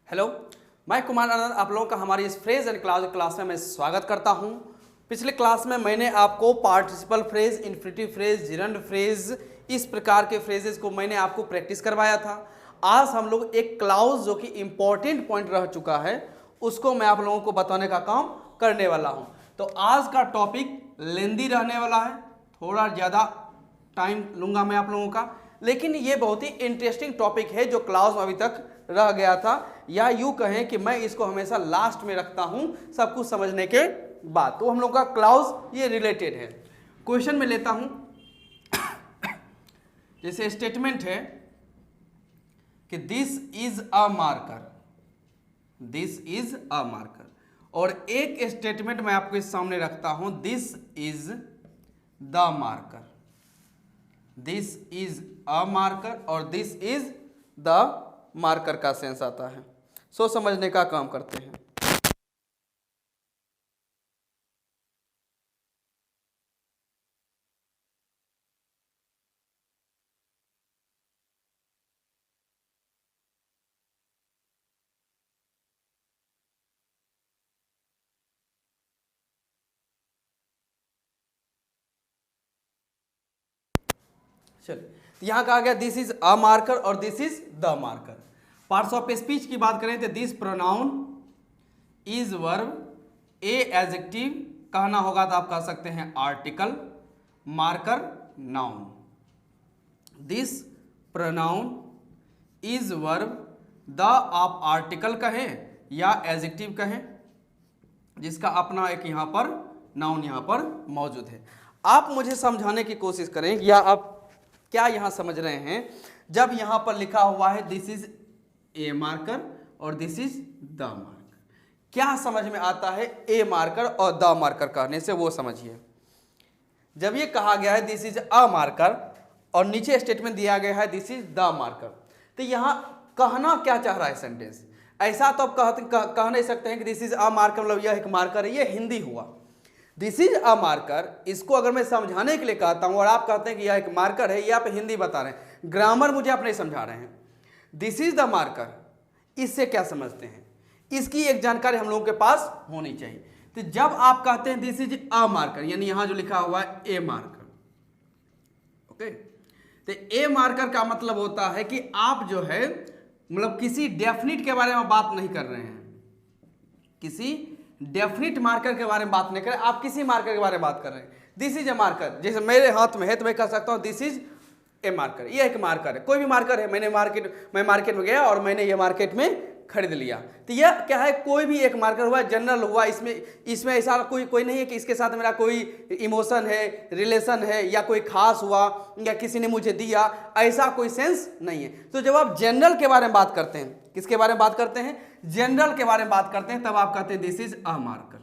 Hello, मैं कुमार आनंद आप लोगों का हमारी इस फ्रेज एंड क्लास में मैं स्वागत करता हूं। पिछले क्लास में मैंने आपको participle phrase, infinitive phrase, gerund phrase, इस प्रकार के फ्रेजेस को मैंने आपको प्रैक्टिस करवाया था। आज हम लोग एक क्लाउज जो कि इंपॉर्टेंट पॉइंट रह चुका है उसको मैं आप लोगों को बताने का काम करने वाला हूं। तो आज का टॉपिक लेंदी रहने वाला है, थोड़ा ज़्यादा टाइम लूंगा मैं आप लोगों का, लेकिन ये बहुत ही इंटरेस्टिंग टॉपिक है जो क्लास में अभी तक रह गया था, या यूं कहें कि मैं इसको हमेशा लास्ट में रखता हूं सब कुछ समझने के बाद। तो हम लोग का क्लाउज ये रिलेटेड है। क्वेश्चन में लेता हूं, जैसे स्टेटमेंट है कि this is a marker, this is a marker, और एक स्टेटमेंट मैं आपके सामने रखता हूं, this is the marker, this is a marker और दिस इज द मार्कर का सेंस आता है। सोच समझने का काम करते हैं। चलिए, यहां कहा गया दिस इज अ मार्कर और this is the marker. Parts of speech की बात करें तो this pronoun is verb, A adjective कहना होगा तो आप कह सकते हैं article, marker noun. This pronoun is verb, the आप आर्टिकल कहें या एडजेक्टिव कहें, जिसका अपना एक यहां पर नाउन यहां पर मौजूद है। आप मुझे समझाने की कोशिश करें या आप क्या यहां समझ रहे हैं। जब यहां पर लिखा हुआ है दिस इज ए मार्कर और दिस इज द मार्कर, क्या समझ में आता है ए मार्कर और द मार्कर कहने से, वो समझिए। जब ये कहा गया है दिस इज अ मार्कर और नीचे स्टेटमेंट दिया गया है दिस इज द मार्कर, तो यहां कहना क्या चाह रहा है सेंटेंस। ऐसा तो आप कह नहीं सकते हैं कि दिस इज अ मार्कर मतलब यह एक मार्कर है, ये हिंदी हुआ। दिस इज अ मार्कर, इसको अगर मैं समझाने के लिए कहता हूं और आप कहते हैं कि यह एक मार्कर है, ये आप हिंदी बता रहे हैं, ग्रामर मुझे आप नहीं समझा रहे हैं। दिस इज द मार्कर, इससे क्या समझते हैं, इसकी एक जानकारी हम लोगों के पास होनी चाहिए। तो जब आप कहते हैं दिस इज अ मार्कर, यानी यहां जो लिखा हुआ है ए मार्कर, ओके, तो ए मार्कर का मतलब होता है कि आप जो है मतलब किसी डेफिनिट के बारे में बात नहीं कर रहे हैं, किसी डेफिनिट मार्कर के बारे में बात नहीं कर रहे, आप किसी मार्कर के बारे में बात कर रहे हैं। दिस इज ए मार्कर, जैसे मेरे हाथ में है तो मैं कह सकता हूं दिस इज ए मार्कर, ये एक मार्कर है, कोई भी मार्कर है। मैं मार्केट में गया और मैंने ये मार्केट में खरीद लिया, तो यह क्या है, कोई भी एक मार्कर हुआ, जनरल हुआ। इसमें ऐसा कोई नहीं है कि इसके साथ मेरा कोई इमोशन है, रिलेशन है, या कोई खास हुआ या किसी ने मुझे दिया, ऐसा कोई सेंस नहीं है। तो जब आप जनरल के बारे में बात करते हैं, किसके बारे में बात करते हैं, जनरल के बारे में बात करते हैं, तब आप कहते हैं दिस इज अ मार्कर,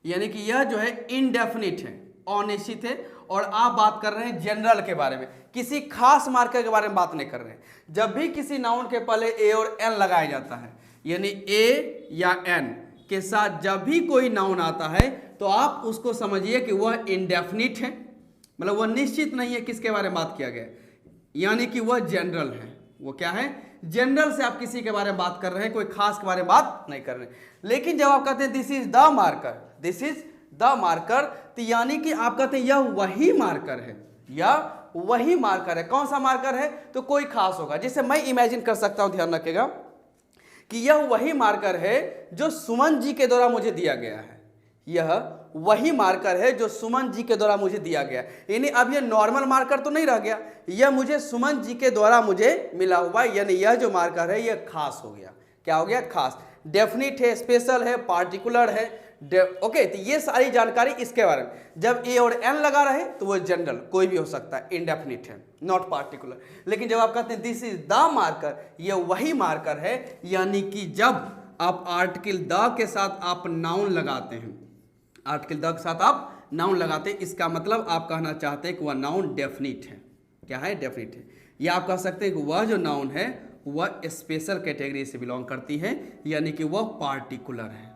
यानी कि यह जो है इनडेफिनिट है, अनिश्चित है, और आप बात कर रहे हैं जनरल के बारे में, किसी खास मार्कर के बारे में बात नहीं कर रहे हैं। जब भी किसी नाउन के पहले ए और एन लगाया जाता है, यानी ए या एन के साथ जब भी कोई नाउन आता है, तो आप उसको समझिए कि वह इनडेफिनिट है, मतलब वह निश्चित नहीं है किसके बारे में बात किया गया, यानी कि वह जनरल है। वो क्या है, जनरल से आप किसी के बारे में बात कर रहे हैं, कोई खास के बारे में बात नहीं कर रहे हैं। लेकिन जब आप कहते हैं this is the marker, this is the marker, तो यानी कि आप कहते हैं यह वही मार्कर है, यह वही मार्कर है। कौन सा मार्कर है, तो कोई खास होगा। जैसे मैं इमेजिन कर सकता हूं, ध्यान रखिएगा, कि यह वही मार्कर है जो सुमन जी के द्वारा मुझे दिया गया है, यह वही मार्कर है जो सुमन जी के द्वारा मुझे दिया गया। यानी अब यह नॉर्मल मार्कर तो नहीं रह गया, यह मुझे सुमन जी के द्वारा मुझे मिला हुआ, यानी यह जो मार्कर है यह खास हो गया। क्या हो गया, खास, डेफिनिट है, स्पेशल है, पार्टिकुलर है, ओके। तो ये सारी जानकारी इसके बारे में। जब ए और एन लगा रहे तो वो जनरल कोई भी हो सकता है, इनडेफिनिट है, नॉट पार्टिकुलर। लेकिन जब आप कहते हैं दिस इज द मार्कर, ये वही मार्कर है, यानी कि जब आप आर्टिकल द के साथ आप नाउन लगाते हैं, आर्टिकल द के साथ आप नाउन लगाते हैं, इसका मतलब आप कहना चाहते हैं कि वह नाउन डेफिनिट है। क्या है, डेफिनिट है। या आप कह सकते हैं कि वह जो नाउन है वह स्पेशल कैटेगरी से बिलोंग करती है, यानी कि वह पार्टिकुलर है,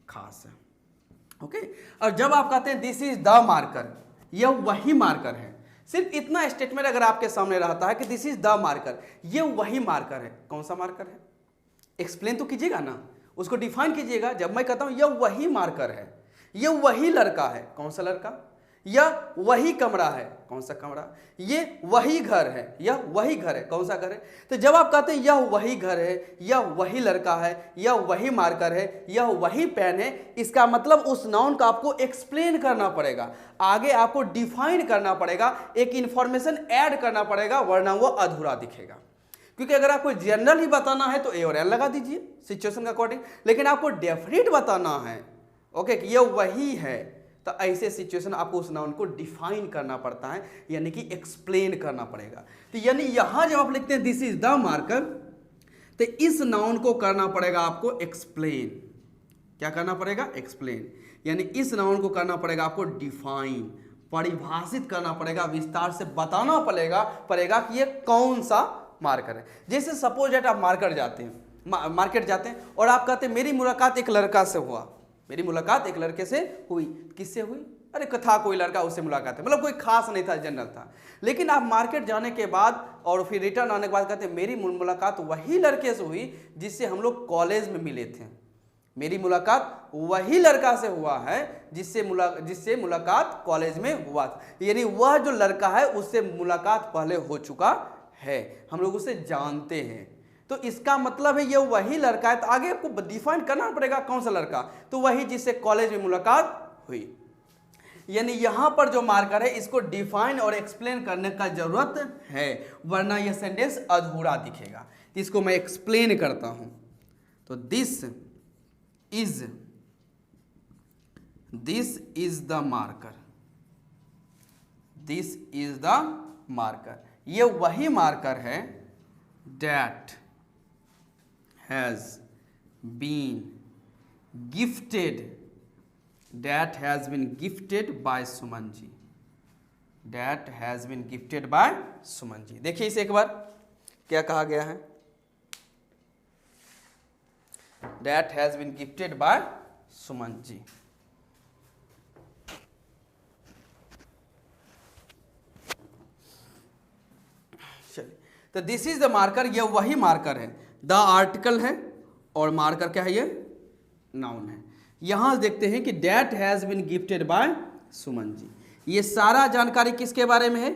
खास है, ओके। और जब आप कहते हैं दिस इज द मार्कर, यह वही मार्कर है, सिर्फ इतना स्टेटमेंट अगर आपके सामने रहता है कि दिस इज द मार्कर, यह वही मार्कर है। कौन सा मार्कर है, एक्सप्लेन तो कीजिएगा ना, उसको डिफाइन कीजिएगा। जब मैं कहता हूं यह वही मार्कर है, यह वही लड़का है, कौन सा लड़का, यह वही कमरा है, कौन सा कमरा, ये वही घर है, यह वही घर है, कौन सा घर है। तो जब आप कहते हैं यह वही घर है, यह वही लड़का है, यह वही मार्कर है, यह वही पेन है, इसका मतलब उस नाउन का आपको एक्सप्लेन करना पड़ेगा, आगे आपको डिफाइन करना पड़ेगा, एक इंफॉर्मेशन ऐड करना पड़ेगा, वरना वो अधूरा दिखेगा। क्योंकि अगर आपको जनरल ही बताना है तो ए और एल लगा दीजिए सिचुएशन के अकॉर्डिंग, लेकिन आपको डेफिनेट बताना है ओके कि यह वही है, तो ऐसे सिचुएशन आपको उस नाउन को डिफाइन करना पड़ता है, यानी कि एक्सप्लेन करना पड़ेगा। तो यानी यहां जब आप लिखते हैं दिस इज द मार्कर, तो इस नाउन को करना पड़ेगा आपको एक्सप्लेन। क्या करना पड़ेगा, एक्सप्लेन, यानी इस नाउन को करना पड़ेगा आपको डिफाइन, परिभाषित करना पड़ेगा, विस्तार से बताना पड़ेगा कि ये कौन सा मार्कर है। जैसे सपोज दैट आप मार्केट जाते हैं और आप कहते हैं मेरी मुलाकात एक लड़का से हुआ, मेरी मुलाकात एक लड़के से हुई, किससे हुई, अरे था कोई लड़का, उससे मुलाकात है, मतलब कोई खास नहीं था, जनरल था। लेकिन आप मार्केट जाने के बाद और फिर रिटर्न आने के बाद कहते हैं मेरी मुलाकात वही लड़के से हुई जिससे हम लोग कॉलेज में मिले थे, मेरी मुलाकात वही लड़का से हुआ है जिससे मुलाकात कॉलेज में हुआ था, यानी वह जो लड़का है उससे मुलाकात पहले हो चुका है, हम लोग उसे जानते हैं। तो इसका मतलब है ये वही लड़का है, तो आगे आपको डिफाइन करना पड़ेगा कौन सा लड़का, तो वही जिससे कॉलेज में मुलाकात हुई। यानी यहां पर जो मार्कर है इसको डिफाइन और एक्सप्लेन करने का जरूरत है, वरना यह सेंटेंस अधूरा दिखेगा। तो इसको मैं एक्सप्लेन करता हूं, तो this is the marker, this is the marker, ये वही मार्कर है that has been gifted by Suman ji, that has been gifted by Suman ji. देखिए इसे एक बार क्या कहा गया है, that has been gifted by Suman ji. चलिए, तो दिस इज द मार्कर, यह वही मार्कर है, द आर्टिकल है और मार्कर क्या है, ये नाउन है। यहां देखते हैं कि that has been gifted by Suman ji, ये सारा जानकारी किसके बारे में है,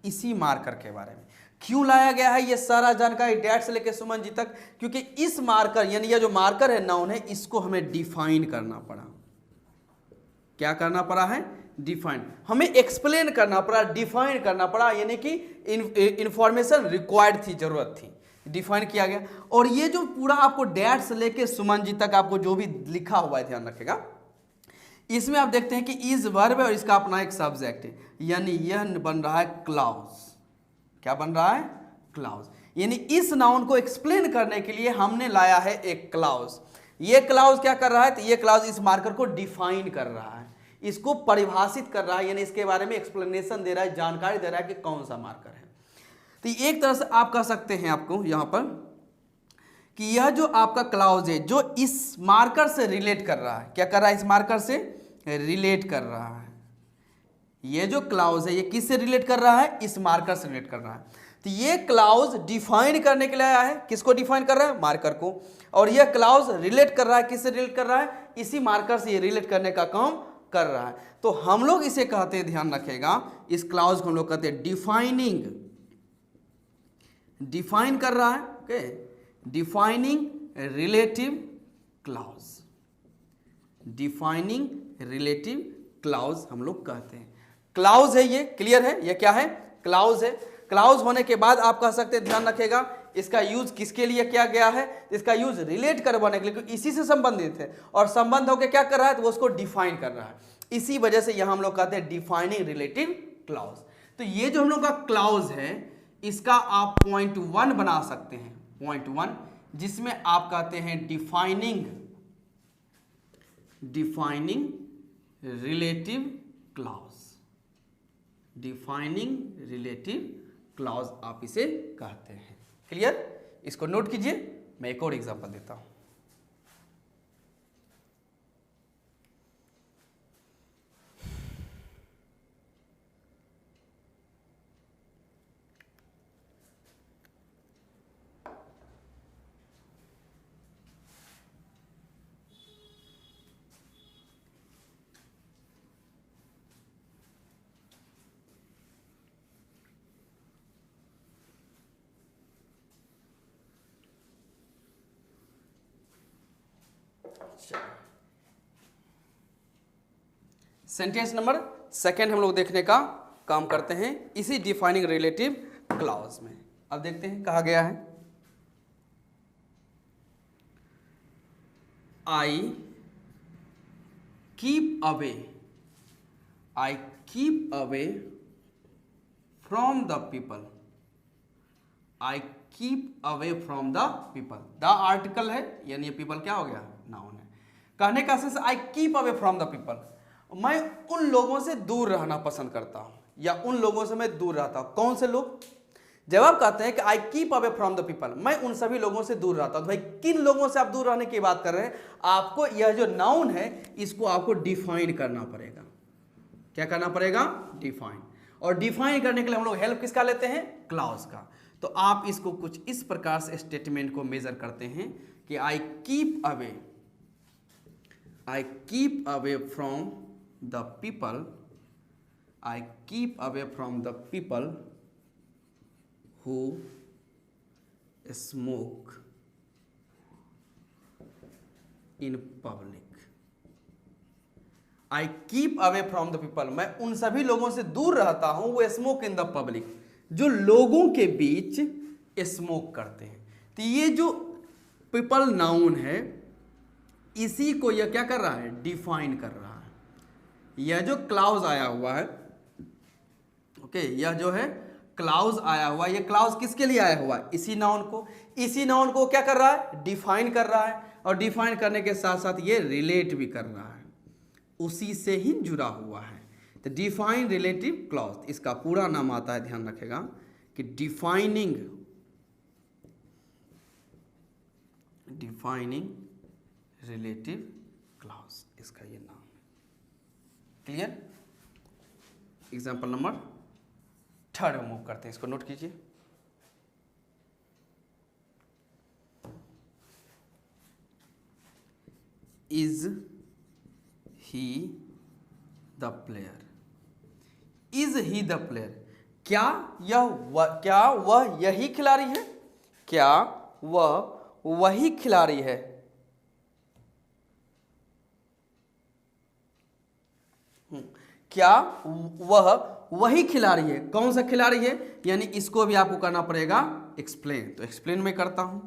इसी मार्कर के बारे में। क्यों लाया गया है ये सारा जानकारी डैट से लेकर सुमन जी तक, क्योंकि इस मार्कर यानी यह जो मार्कर है नाउन है, इसको हमें डिफाइन करना पड़ा। क्या करना पड़ा है, डिफाइन, हमें एक्सप्लेन करना पड़ा, डिफाइन करना पड़ा, यानी कि इंफॉर्मेशन रिक्वायर्ड थी, जरूरत थी, डिफाइन किया गया। और ये जो पूरा आपको डैट से लेके सुमन जी तक आपको जो भी लिखा हुआ है ध्यान रखेगा, इसमें आप देखते हैं कि इज वर्ब है और इसका अपना एक सब्जेक्ट है, यानी यह बन रहा है क्लाउज। क्या बन रहा है, क्लाउज, यानी इस नाउन को एक्सप्लेन करने के लिए हमने लाया है एक क्लाउज। ये क्लाउज क्या कर रहा है, तो ये क्लाउज इस मार्कर को डिफाइन कर रहा है, इसको परिभाषित कर रहा है, यानी इसके बारे में एक्सप्लेनेशन दे रहा है, जानकारी दे रहा है कि कौन सा मार्कर है। तो एक तरह से आप कह सकते हैं आपको यहां पर कि यह जो आपका क्लाउज है जो इस मार्कर से रिलेट कर रहा है, क्या कर रहा है, इस मार्कर से रिलेट कर रहा है। ये जो क्लाउज है ये किससे रिलेट कर रहा है, इस मार्कर से रिलेट कर रहा है। तो ये क्लाउज डिफाइन करने के लिए आया है, किसको डिफाइन कर रहा है, मार्कर को, और यह क्लाउज रिलेट कर रहा है, किससे रिलेट कर रहा है, इसी मार्कर से ये रिलेट करने का काम कर रहा है। तो हम लोग इसे कहते हैं, ध्यान रखेगा, इस क्लाउज को हम लोग कहते हैं डिफाइनिंग, डिफाइन कर रहा है, okay, defining relative clause, defining relative clause हम लोग कहते हैं। क्लाउज है ये, क्लियर है, ये क्या है, क्लाउज है। क्लाउज होने के बाद आप कह सकते हैं, ध्यान रखेगा, इसका यूज किसके लिए किया गया है, इसका यूज रिलेट करवाने के लिए, क्योंकि इसी से संबंधित है और संबंध होकर क्या कर रहा है, तो वो उसको डिफाइन कर रहा है। इसी वजह से यहां हम लोग कहते हैं डिफाइनिंग रिलेटिव क्लाउज। तो ये जो हम लोग का क्लाउज है इसका आप पॉइंट 1 बना सकते हैं, पॉइंट 1, जिसमें आप कहते हैं defining relative clause, defining relative clause आप इसे कहते हैं। क्लियर, इसको नोट कीजिए। मैं एक और एग्जांपल देता हूं, सेंटेंस नंबर सेकेंड हम लोग देखने का काम करते हैं इसी डिफाइनिंग रिलेटिव क्लॉज में। अब देखते हैं कहा गया है I keep away, I keep away from the people, I keep away from the people. The article है यानी ये पीपल क्या हो गया, नाउन है। कहने का sense I keep away from the people, मैं उन लोगों से दूर रहना पसंद करता हूं या उन लोगों से मैं दूर रहता हूं। कौन से लोग? जब आप कहते हैं कि I keep away from the people, मैं उन सभी लोगों से दूर रहता हूं, तो भाई किन लोगों से आप दूर रहने की बात कर रहे हैं? आपको यह जो नाउन है इसको आपको डिफाइन करना पड़ेगा। क्या करना पड़ेगा? डिफाइन। और डिफाइन करने के लिए हम लोग हेल्प किसका लेते हैं? क्लॉज का। तो आप इसको कुछ इस प्रकार से स्टेटमेंट को मेजर करते हैं कि I keep away from the people, I keep away from the people who smoke in public, I keep away from the people, मैं उन सभी लोगों से दूर रहता हूं वो स्मोक इन द पब्लिक, जो लोगों के बीच स्मोक करते हैं। तो ये जो पीपल नाउन है इसी को यह क्या कर रहा है? डिफाइन कर रहा है। यह जो क्लाउज आया हुआ है, ओके, यह जो है क्लाउज आया हुआ, ये क्लाउज किसके लिए आया हुआ? इसी नाउन को क्या कर रहा है? डिफाइन कर रहा है। और डिफाइन करने के साथ साथ ये रिलेट भी कर रहा है, उसी से ही जुड़ा हुआ है। तो डिफाइन रिलेटिव क्लॉज, इसका पूरा नाम आता है, ध्यान रखेगा कि डिफाइनिंग रिलेटिव क्लॉज, इसका ये नाम है। Clear? Example number third move करते हैं, इसको नोट कीजिए। Is he the player, is he the player, क्या वह यही खिलाड़ी है? क्या वह वही खिलाड़ी है? क्या वह वही खिलाड़ी है? कौन सा खिलाड़ी है? यानी इसको भी आपको करना पड़ेगा एक्सप्लेन। तो एक्सप्लेन में करता हूं,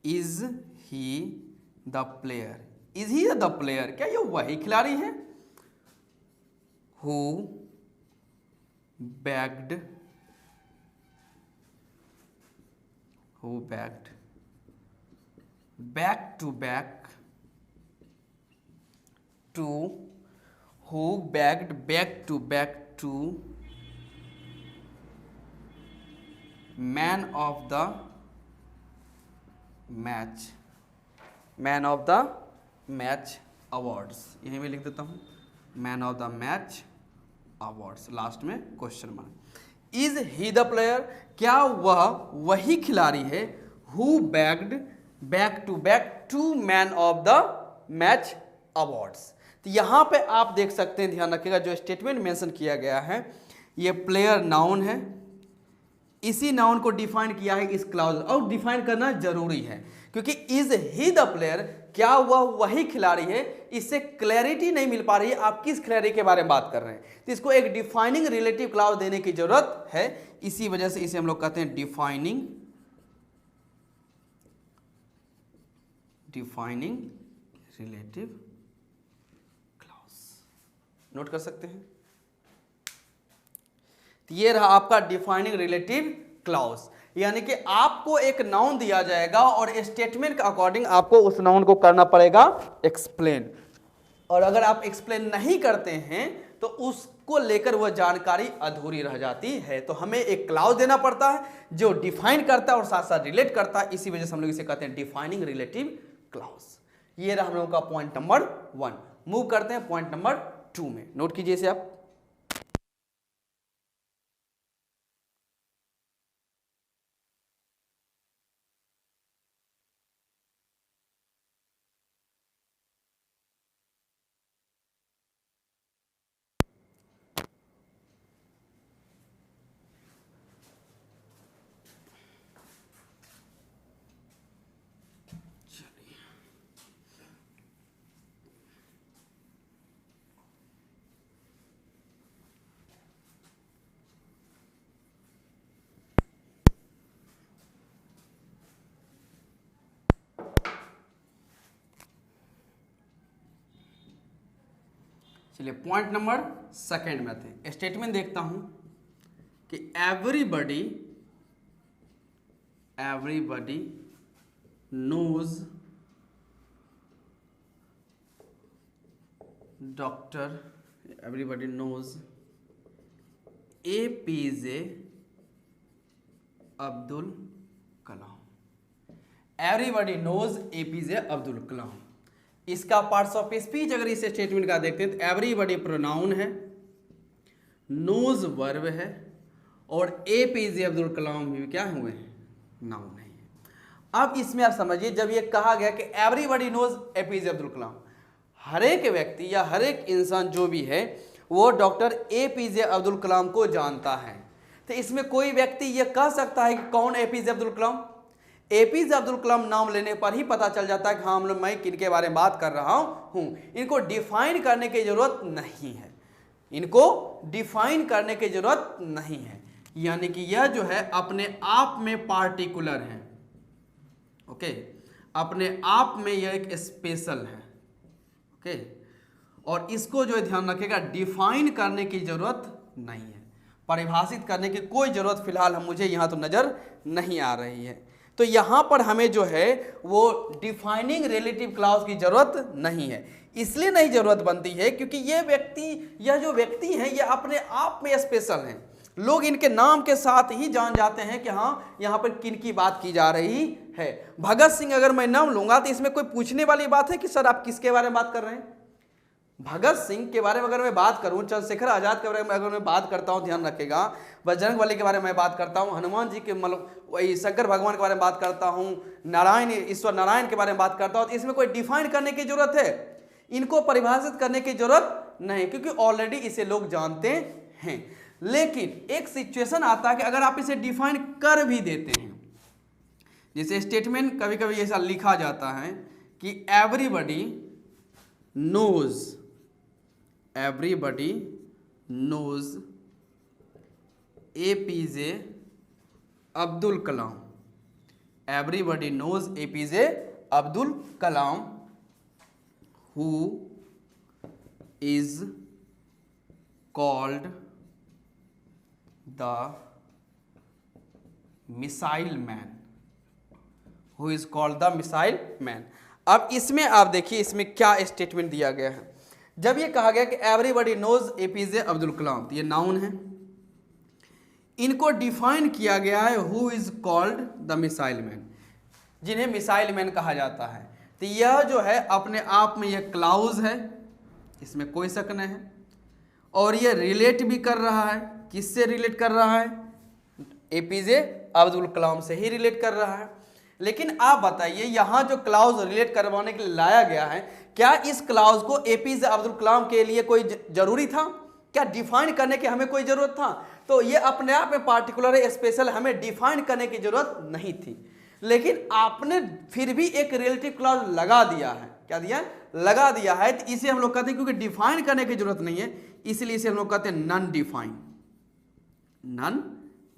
is he the player, is he the player, क्या ये वही खिलाड़ी है? Who bagged back to back to, who bagged back to back to man of the match awards, यहीं में लिख देता हूँ man of the match awards, last में question mark. Is he the player, क्या वह वही खिलाड़ी है? Who bagged back to man of the match awards. तो यहां पे आप देख सकते हैं, ध्यान रखिएगा, जो स्टेटमेंट मेंशन किया गया है ये प्लेयर नाउन है, इसी नाउन को डिफाइन किया है इस क्लाउज, और डिफाइन करना जरूरी है क्योंकि इज ही द प्लेयर, क्या वह वही खिलाड़ी है, इससे क्लैरिटी नहीं मिल पा रही है आप किस खिलाड़ी के बारे में बात कर रहे हैं। तो इसको एक डिफाइनिंग रिलेटिव क्लाउज देने की जरूरत है, इसी वजह से इसे हम लोग कहते हैं डिफाइनिंग रिलेटिव। नोट कर सकते हैं, तो ये रहा आपका डिफाइनिंग रिलेटिव क्लॉज। यानी कि आपको एक नाउन दिया जाएगा और स्टेटमेंट के अकॉर्डिंग आपको उस नाउन को करना पड़ेगा एक्सप्लेन, और अगर आप एक्सप्लेन नहीं करते हैं तो उसको लेकर वह जानकारी अधूरी रह जाती है। तो हमें एक क्लॉज देना पड़ता है जो डिफाइन करता है और साथ साथ रिलेट करता है, इसी वजह से हम लोग इसे कहते हैं डिफाइनिंग रिलेटिव क्लॉज। ये रहा हम लोगों का पॉइंट नंबर 1। मूव करते हैं पॉइंट नंबर 2 में, नोट कीजिए इसे आप। चलिए पॉइंट नंबर सेकेंड में थे, स्टेटमेंट देखता हूं कि everybody knows doctor, everybody knows APJ Abdul Kalam. Everybody knows APJ Abdul Kalam. इसका पार्ट्स ऑफ स्पीच अगर इस स्टेटमेंट का देखते हैं तो एवरीबडी प्रोनाउन है, नोज वर्ब है और APJ अब्दुल कलाम भी क्या हुए हैं, नाउन है। अब इसमें आप समझिए, जब ये कहा गया कि एवरीबडी नोज APJ अब्दुल कलाम, हर एक व्यक्ति या हर एक इंसान जो भी है वो डॉक्टर APJ अब्दुल कलाम को जानता है, तो इसमें कोई व्यक्ति ये कह सकता है कि कौन APJ अब्दुल कलाम? APJ अब्दुल कलाम नाम लेने पर ही पता चल जाता है कि हाँ मैं किनके बारे में बात कर रहा हूँ। इनको डिफाइन करने की जरूरत नहीं है, इनको डिफाइन करने की जरूरत नहीं है, यानी कि यह जो है अपने आप में पार्टिकुलर है। ओके, अपने आप में यह एक स्पेशल है। ओके, और इसको जो है ध्यान रखिएगा, डिफाइन करने की जरूरत नहीं है, परिभाषित करने की कोई जरूरत फिलहाल मुझे यहाँ तो नजर नहीं आ रही है। तो यहाँ पर हमें जो है वो डिफाइनिंग रिलेटिव क्लॉज की जरूरत नहीं है। इसलिए नहीं जरूरत बनती है क्योंकि यह जो व्यक्ति हैं ये अपने आप में स्पेशल हैं। लोग इनके नाम के साथ ही जान जाते हैं कि हाँ यहाँ पर किन की बात की जा रही है। भगत सिंह अगर मैं नाम लूंगा तो इसमें कोई पूछने वाली बात है कि सर आप किसके बारे में बात कर रहे हैं? भगत सिंह के बारे में अगर मैं बात करूं, चंद्रशेखर आजाद के बारे में अगर मैं बात करता हूं, ध्यान रखिएगा, बजरंगबली के बारे में बात करता हूं, हनुमान जी के मतलब वही शंकर भगवान के बारे में बात करता हूं, नारायण ईश्वर नारायण के बारे में बात करता हूं, तो इसमें कोई डिफाइन करने की जरूरत है? इनको परिभाषित करने की जरूरत नहीं, क्योंकि ऑलरेडी इसे लोग जानते हैं। लेकिन एक सिचुएशन आता है कि अगर आप इसे डिफाइन कर भी देते हैं, जैसे स्टेटमेंट कभी कभी ऐसा लिखा जाता है कि everybody knows APJ Abdul Kalam. Everybody knows APJ Abdul Kalam who is called the missile man, who is called the missile man। अब इसमें आप देखिए इसमें क्या स्टेटमेंट दिया गया है। जब ये कहा गया कि एवरीबडी नोज APJ अब्दुल कलाम, तो ये नाउन है, इनको डिफाइन किया गया है who is called the missile man, जिन्हें मिसाइल मैन कहा जाता है। तो यह जो है अपने आप में यह क्लाउज है, इसमें कोई शक नहीं है, और यह रिलेट भी कर रहा है। किससे रिलेट कर रहा है? APJ अब्दुल कलाम से ही रिलेट कर रहा है। लेकिन आप बताइए यहाँ जो क्लाउज रिलेट करवाने के लिए लाया गया है, क्या इस क्लाउज को APJ अब्दुल कलाम के लिए कोई जरूरी था? क्या डिफाइन करने की हमें कोई जरूरत था? तो ये अपने आप में पार्टिकुलर है, स्पेशल, हमें डिफाइन करने की जरूरत नहीं थी। लेकिन आपने फिर भी एक रिलेटिव क्लॉज लगा दिया है। क्या दिया? लगा दिया है। तो इसे हम लोग कहते हैं, क्योंकि डिफाइन करने की जरूरत नहीं है इसलिए इसे हम लोग कहते हैं नॉन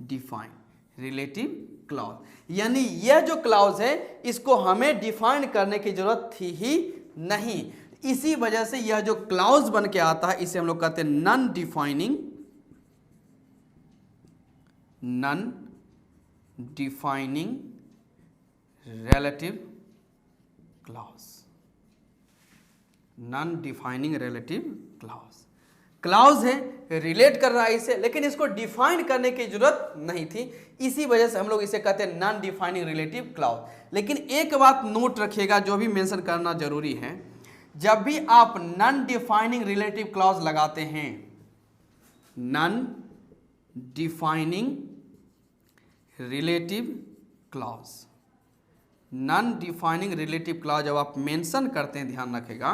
डिफाइन रिलेटिव क्लॉज। यानी यह जो क्लॉज है इसको हमें डिफाइन करने की जरूरत थी ही नहीं, इसी वजह से यह जो क्लॉज बन के आता है इसे हम लोग कहते हैं non defining relative clause. Non defining relative clause, clause है, रिलेट कर रहा है इसे, लेकिन इसको डिफाइन करने की जरूरत नहीं थी, इसी वजह से हम लोग इसे कहते हैं नॉन डिफाइनिंग रिलेटिव क्लॉज। लेकिन एक बात नोट रखिएगा, जो भी मेंशन करना जरूरी है, जब भी आप नॉन डिफाइनिंग रिलेटिव क्लॉज लगाते हैं, non defining relative clause, non defining relative clause जब आप मेंशन करते हैं, ध्यान रखेगा,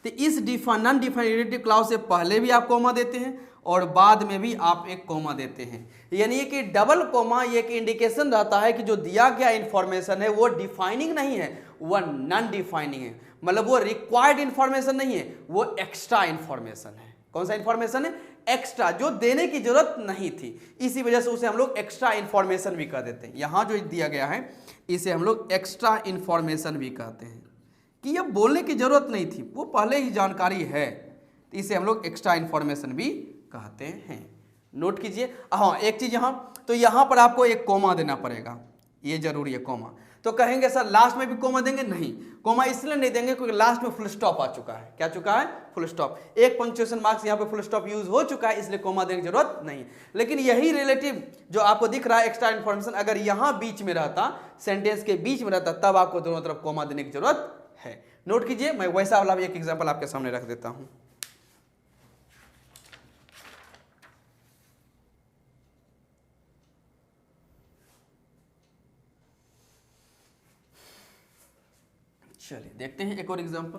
तो इस नॉन डिफाइनिंग रिलेटिव क्लॉज से पहले भी आप कॉमा देते हैं और बाद में भी आप एक कॉमा देते हैं। यानी कि डबल कॉमा ये एक इंडिकेशन रहता है कि जो दिया गया इंफॉर्मेशन है वो डिफाइनिंग नहीं है, वह नॉन डिफाइनिंग है, मतलब वो रिक्वायर्ड इंफॉर्मेशन नहीं है, वो एक्स्ट्रा इंफॉर्मेशन है। कौन सा इंफॉर्मेशन है? एक्स्ट्रा, जो देने की जरूरत नहीं थी, इसी वजह से उसे हम लोग एक्स्ट्रा इंफॉर्मेशन भी कह देते हैं। यहाँ जो दिया गया है इसे हम लोग एक्स्ट्रा इंफॉर्मेशन भी कहते हैं कि यह बोलने की जरूरत नहीं थी, वो पहले ही जानकारी है, तो इसे हम लोग एक्स्ट्रा इन्फॉर्मेशन भी कहते हैं। नोट कीजिए। हाँ, एक चीज यहाँ, तो यहाँ पर आपको एक कोमा देना पड़ेगा, ये जरूरी है कोमा। तो कहेंगे सर लास्ट में भी कोमा देंगे? नहीं, कोमा इसलिए नहीं देंगे क्योंकि लास्ट में फुल स्टॉप आ चुका है। क्या चुका है? Full stop. एक पंक्चुएशन मार्क्स यहाँ पे फुल स्टॉप यूज हो चुका है, इसलिए कोमा देने की जरूरत नहीं। लेकिन यही रिलेटिव जो आपको दिख रहा है एक्स्ट्रा इन्फॉर्मेशन, अगर यहाँ बीच में रहता, सेंटेंस के बीच में रहता, तब आपको दोनों तरफ कोमा देने की जरूरत है। नोट कीजिए, मैं वैसा वाला भी एक एग्जाम्पल आपके सामने रख देता हूं। चलिए देखते हैं एक और एग्जांपल।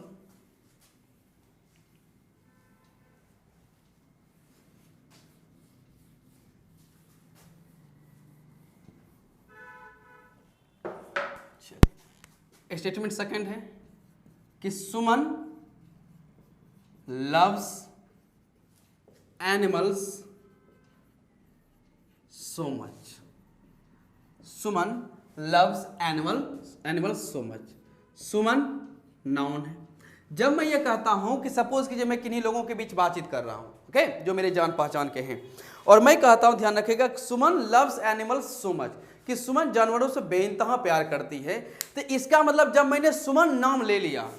चलिए, स्टेटमेंट सेकंड है कि सुमन लव्स एनिमल्स सो मच। सुमन लव्स एनिमल्स सो मच। सुमन नाउन है। जब मैं ये कहता हूं कि सपोज कीजिए मैं किन्हीं लोगों के बीच बातचीत कर रहा हूं, ओके, जो मेरे जान पहचान के हैं, और मैं कहता हूं, ध्यान रखिएगा, सुमन लव्स एनिमल्स सो मच, कि सुमन जानवरों से बेइंतहा प्यार करती है। तो इसका मतलब जब मैंने सुमन नाम ले लिया,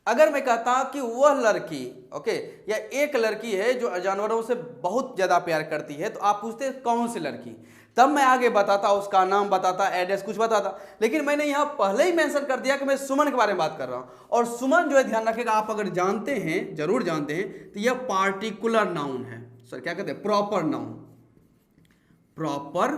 अगर मैं कहता कि वह लड़की, ओके, या एक लड़की है जो जानवरों से बहुत ज्यादा प्यार करती है, तो आप पूछते कौन सी लड़की, तब मैं आगे बताता, उसका नाम बताता, एड्रेस कुछ बताता। लेकिन मैंने यहाँ पहले ही मेंशन कर दिया कि मैं सुमन के बारे में बात कर रहा हूँ। और सुमन जो है, ध्यान रखिएगा, आप अगर जानते हैं, जरूर जानते हैं, तो यह पार्टिकुलर नाउन है। सर क्या कहते हैं? Proper noun. प्रॉपर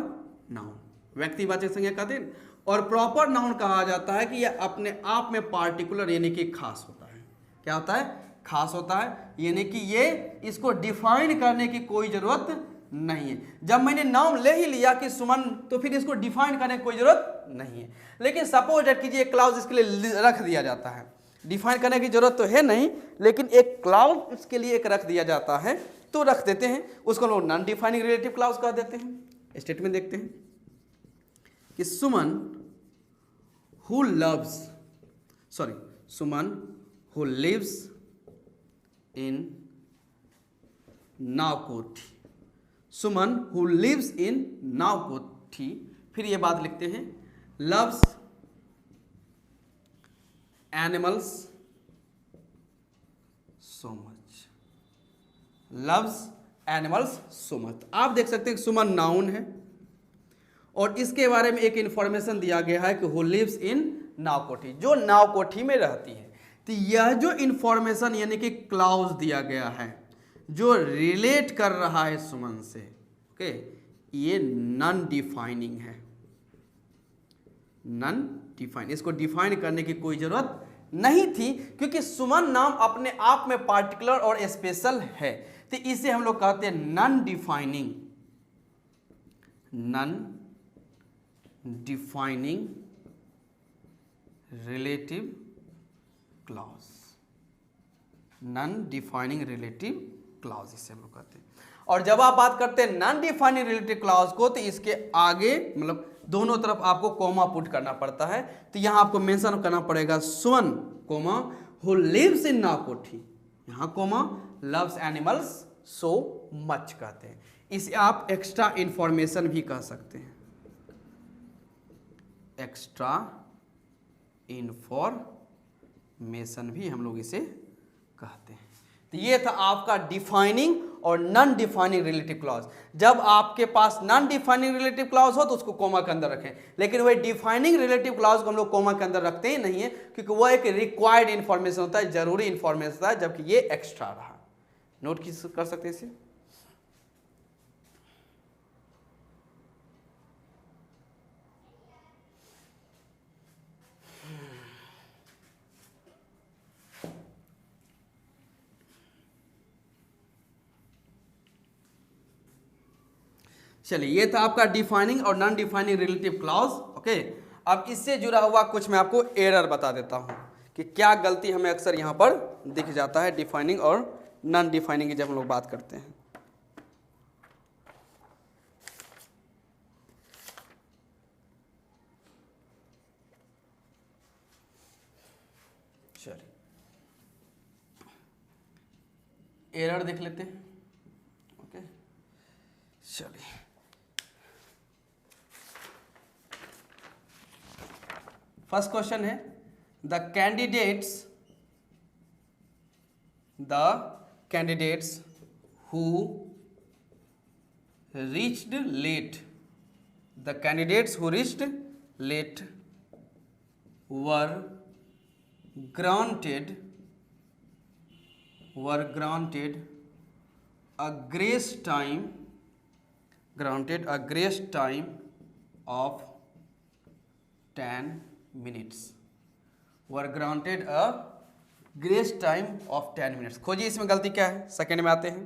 नाउन व्यक्तिवाचक संज्ञा कहते हैं। और प्रॉपर नाउन कहा जाता है कि यह अपने आप में पार्टिकुलर यानी कि खास होता है। क्या होता है? खास होता है, यानी कि ये इसको डिफाइन करने की कोई जरूरत नहीं है। जब मैंने नाम ले ही लिया कि सुमन, तो फिर इसको डिफाइन करने की कोई जरूरत नहीं है। लेकिन सपोज दैट कीजिए एक क्लाउज इसके लिए रख दिया जाता है, डिफाइन करने की जरूरत तो है नहीं, लेकिन एक क्लाउज इसके लिए एक रख दिया जाता है, तो रख देते हैं, उसको लोग नॉन डिफाइनिंग रिलेटिव क्लाउज कह देते हैं। स्टेटमेंट देखते हैं कि Suman who lives in Naokothi. Suman who lives in Naokothi, फिर ये बात लिखते हैं, loves animals so much. Loves animals so much. आप देख सकते हैं कि सुमन नाउन है और इसके बारे में एक इंफॉर्मेशन दिया गया है कि हु लिव्स इन नावकोठी, जो नावकोठी में रहती है। तो यह जो इंफॉर्मेशन यानी कि क्लाउज दिया गया है जो रिलेट कर रहा है सुमन से, ओके, ये नॉन डिफाइनिंग है। नॉन डिफाइन, इसको डिफाइन करने की कोई जरूरत नहीं थी, क्योंकि सुमन नाम अपने आप में पार्टिकुलर और स्पेशल है। तो इसे हम लोग कहते हैं non defining relative clause. Non defining relative clause इसे हम लोग कहते हैं। और जब आप बात करते हैं नॉन डिफाइनिंग रिलेटिव क्लॉज को, तो इसके आगे मतलब दोनों तरफ आपको कोमा पुट करना पड़ता है। तो यहां आपको मेंशन करना पड़ेगा Suman comma who lives in Naokothi, यहां comma loves animals so much कहते हैं। इसे आप एक्स्ट्रा इंफॉर्मेशन भी कह सकते हैं, एक्स्ट्रा इंफॉर्मेशन भी हम लोग इसे कहते हैं। तो ये था आपका डिफाइनिंग और नॉन डिफाइनिंग रिलेटिव क्लॉज। जब आपके पास नॉन डिफाइनिंग रिलेटिव क्लॉज हो तो उसको कोमा के अंदर रखें, लेकिन वही डिफाइनिंग रिलेटिव क्लॉज को हम लोग कोमा के अंदर रखते ही नहीं है, क्योंकि वह एक रिक्वायर्ड इंफॉर्मेशन होता है, जरूरी इंफॉर्मेशन होता है, जबकि ये एक्स्ट्रा रहा। नोट कर सकते हैं इसे। चलिए, ये था आपका डिफाइनिंग और non defining relative clause, okay. अब इससे जुड़ा हुआ कुछ मैं आपको एरर बता देता हूं कि क्या गलती हमें अक्सर यहां पर दिख जाता है डिफाइनिंग और नॉन डिफाइनिंग की जब हम लोग बात करते हैं। चलिए, एरर देख लेते हैं। ओके चलिए, फर्स्ट क्वेश्चन है the candidates who reached late, the candidates who reached late were granted a grace time of 10 minutes, were granted a grace time of 10 minutes। खोजिए इसमें गलती क्या है, सेकंड में आते हैं।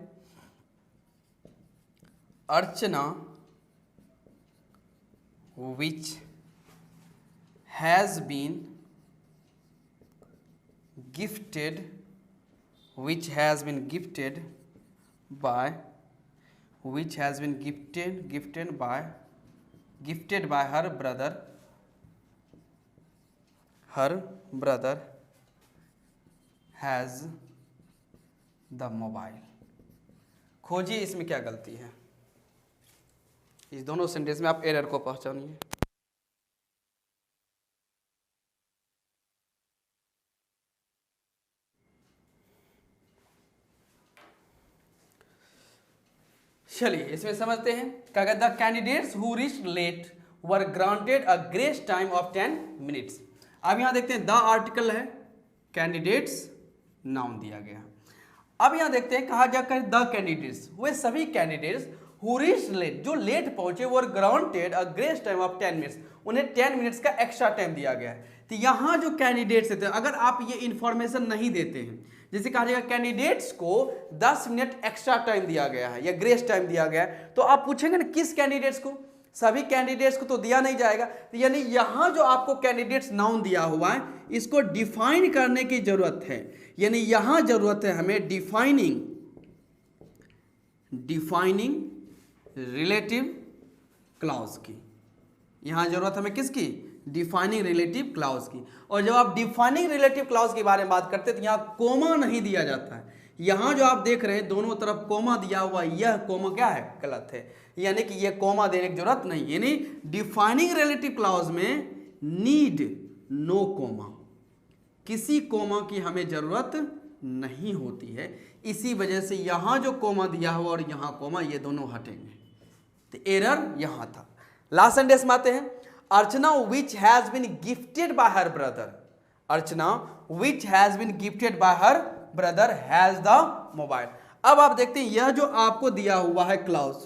अर्चना which has been gifted by her brother has the mobile। खोजिए इसमें क्या गलती है। इस दोनों सेंटेंस में आप एरर को पहचानिए। चलिए इसमें समझते हैं। क्या कहता है, the candidates who reached late were granted a grace time of 10 minutes. अब यहां देखते हैं द आर्टिकल है, कैंडिडेट्स नाउन दिया गया। अब यहां देखते हैं कहा जाकर द कैंडिडेट्स, वे सभी कैंडिडेट्स हु रीच्ड लेट, जो लेट पहुंचे, were granted a grace time of 10 minutes, उन्हें 10 मिनट्स का एक्स्ट्रा टाइम दिया गया है। तो यहां जो कैंडिडेट्स थे, अगर आप ये इंफॉर्मेशन नहीं देते हैं, जैसे कहा जाएगा कैंडिडेट्स को 10 मिनट एक्स्ट्रा टाइम दिया गया है या ग्रेस टाइम दिया गया है, तो आप पूछेंगे ना किस कैंडिडेट्स को, सभी कैंडिडेट्स को तो दिया नहीं जाएगा। तो यानी यहां जो आपको कैंडिडेट्स नाउन दिया हुआ है, इसको डिफाइन करने की जरूरत है। यानी यहां जरूरत है हमें डिफाइनिंग रिलेटिव क्लॉज की। यहां जरूरत हमें किसकी, डिफाइनिंग रिलेटिव क्लॉज की। और जब आप डिफाइनिंग रिलेटिव क्लॉज के बारे में बात करते हैं तो यहां कोमा नहीं दिया जाता है। यहां जो आप देख रहे हैं दोनों तरफ कोमा दिया हुआ, यह कोमा क्या है, गलत है। यानी कि यह कोमा देने की जरूरत नहीं। यानी डिफाइनिंग रिलेटिव क्लॉज में नीड नो कोमा, किसी कोमा की हमें जरूरत नहीं होती है। इसी वजह से यहां जो कोमा दिया हुआ और यहां कोमा, ये दोनों हटेंगे। तो एरर यहां था। लास्ट सेंटेंस में आते हैं, Archana which has been gifted by her brother, Archana which has been gifted by her brother has the mobile. अब आप देखते हैं यह जो आपको दिया हुआ है क्लॉज,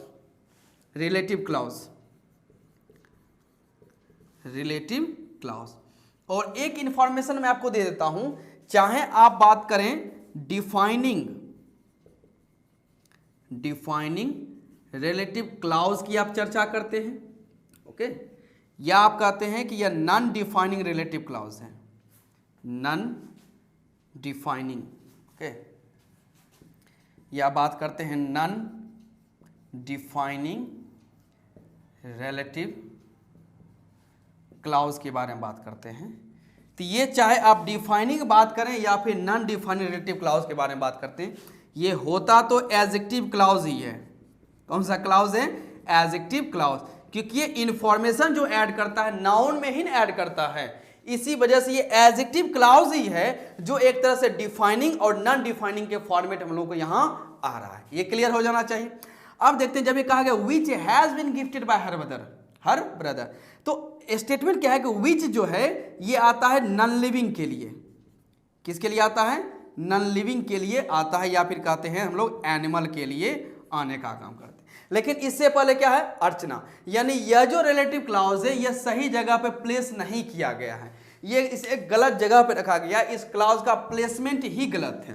रिलेटिव क्लॉज, और एक इंफॉर्मेशन मैं आपको दे देता हूं, चाहे आप बात करें डिफाइनिंग रिलेटिव क्लॉज की आप चर्चा करते हैं, ओके, या आप कहते हैं कि यह नॉन डिफाइनिंग रिलेटिव क्लॉज है, नॉन डिफाइनिंग, ओके, या बात करते हैं नॉन डिफाइनिंग रिलेटिव क्लॉज के बारे में बात करते हैं। तो ये चाहे आप डिफाइनिंग बात करें या फिर नॉन डिफाइनिंग रिलेटिव क्लॉज के बारे में बात करते हैं, ये होता तो एडजेक्टिव क्लॉज ही है। कौन सा क्लॉज है, एडजेक्टिव क्लॉज, क्योंकि ये इंफॉर्मेशन जो ऐड करता है नाउन में ही ऐड करता है। इसी वजह से ये एडजेक्टिव क्लॉज ही है जो एक तरह से डिफाइनिंग और नॉन डिफाइनिंग के फॉर्मेट हम लोग को यहां आ रहा है। ये क्लियर हो जाना चाहिए। अब देखते हैं जब ये कहा गया which has been gifted by her brother, तो स्टेटमेंट क्या है कि विच जो है ये आता है नॉन लिविंग के लिए। किसके लिए आता है, नॉन लिविंग के लिए आता है, या फिर कहते हैं हम लोग एनिमल के लिए आने का काम करते हैं। लेकिन इससे पहले क्या है, अर्चना, यानी यह जो रिलेटिव क्लॉज है यह सही जगह पे प्लेस नहीं किया गया है, ये इसे गलत जगह पे रखा गया। इस क्लॉज का प्लेसमेंट ही गलत है।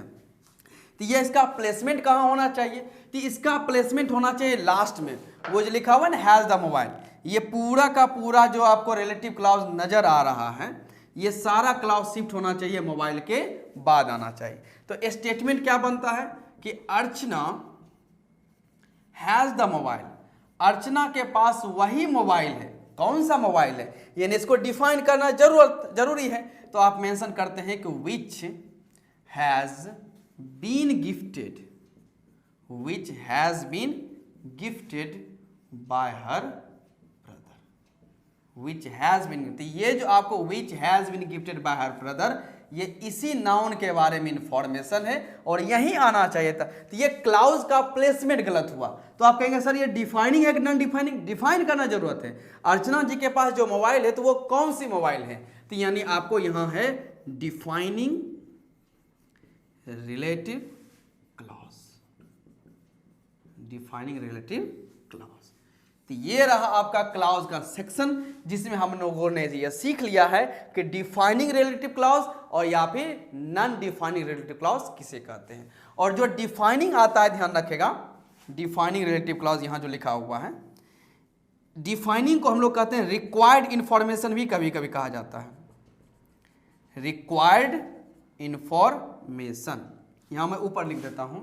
तो ये इसका प्लेसमेंट कहाँ होना चाहिए, तो इसका प्लेसमेंट होना चाहिए लास्ट में, वो जो लिखा हुआ है ना हैज द मोबाइल। ये पूरा का पूरा जो आपको रिलेटिव क्लॉज नजर आ रहा है, ये सारा क्लॉज शिफ्ट होना चाहिए, मोबाइल के बाद आना चाहिए। तो स्टेटमेंट क्या बनता है कि अर्चना हैज द मोबाइल, अर्चना के पास वही मोबाइल है। कौन सा मोबाइल है, यानी इसको डिफाइन करना जरूरी है। तो आप मेंशन करते हैं कि which has been gifted, which has been gifted by her brother, which has been. तो ये जो आपको which has been gifted by her brother, ये इसी नाउन के बारे में इंफॉर्मेशन है और यही आना चाहिए था। तो ये क्लाउज का प्लेसमेंट गलत हुआ। तो आप कहेंगे सर ये डिफाइनिंग है कि नॉन डिफाइनिंग? डिफाइन करना जरूरत है। अर्चना जी के पास जो मोबाइल है तो वो कौन सी मोबाइल है? तो यानी आपको यहां है defining relative clause, defining relative clause. तो ये रहा आपका क्लॉज का सेक्शन, जिसमें हम लोगों ने ये सीख लिया है कि डिफाइनिंग रिलेटिव क्लॉज और या फिर नॉन डिफाइनिंग रिलेटिव क्लॉज किसे कहते हैं। और जो डिफाइनिंग आता है, ध्यान रखेगा, डिफाइनिंग रिलेटिव क्लॉज यहां जो लिखा हुआ है, डिफाइनिंग को हम लोग कहते हैं रिक्वायर्ड इंफॉर्मेशन भी कभी कभी कहा जाता है, रिक्वायर्ड इंफॉर्मेशन। यहां मैं ऊपर लिख देता हूं,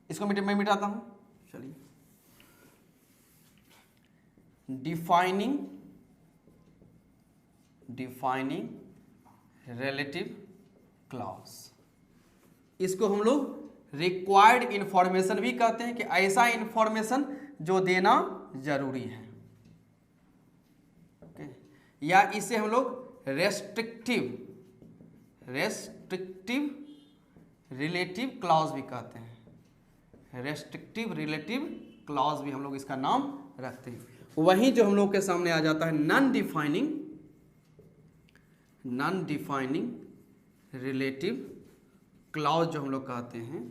इसको मैं मिटाता हूं, चलिए। डिफाइनिंग रिलेटिव क्लॉज, इसको हम लोग रिक्वायर्ड इंफॉर्मेशन भी कहते हैं कि ऐसा इंफॉर्मेशन जो देना जरूरी है, ओके। या इसे हम लोग रेस्ट्रिक्टिव रिलेटिव क्लॉज भी कहते हैं, रेस्ट्रिक्टिव रिलेटिव क्लॉज भी हम लोग इसका नाम रखते हैं। वहीं जो हम लोग के सामने आ जाता है नॉन डिफाइनिंग रिलेटिव क्लॉज जो हम लोग कहते हैं,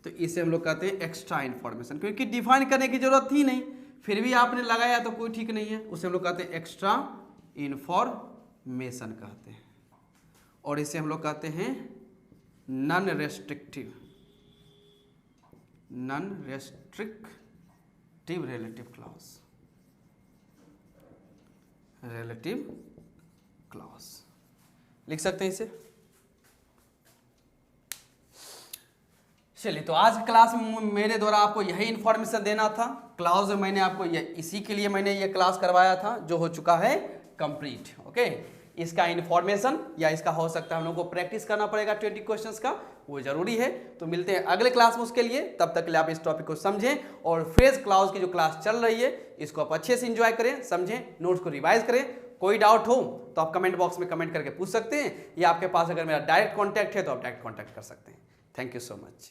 तो इसे हम लोग कहते हैं एक्स्ट्रा इंफॉर्मेशन, क्योंकि डिफाइन करने की जरूरत थी नहीं, फिर भी आपने लगाया तो कोई ठीक नहीं है, उसे हम लोग कहते हैं एक्स्ट्रा इंफॉर्मेशन कहते हैं। और इसे हम लोग कहते हैं नॉन रेस्ट्रिक्टिव रिलेटिव क्लॉज लिख सकते हैं इसे। चलिए, तो आज की क्लास में मेरे द्वारा आपको यही इन्फॉर्मेशन देना था। क्लास में मैंने आपको इसी के लिए मैंने ये क्लास करवाया था, जो हो चुका है कंप्लीट, ओके। इसका इन्फॉर्मेशन या इसका हो सकता है हम लोग को प्रैक्टिस करना पड़ेगा 20 क्वेश्चंस का, वो जरूरी है। तो मिलते हैं अगले क्लास में उसके लिए, तब तक के लिए आप इस टॉपिक को समझें और फ्रेज क्लॉज की जो क्लास चल रही है इसको आप अच्छे से एंजॉय करें, समझें, नोट्स को रिवाइज करें। कोई डाउट हो तो आप कमेंट बॉक्स में कमेंट करके पूछ सकते हैं, या आपके पास अगर मेरा डायरेक्ट कॉन्टैक्ट है तो आप डायरेक्ट कॉन्टैक्ट कर सकते हैं। Thank you so much.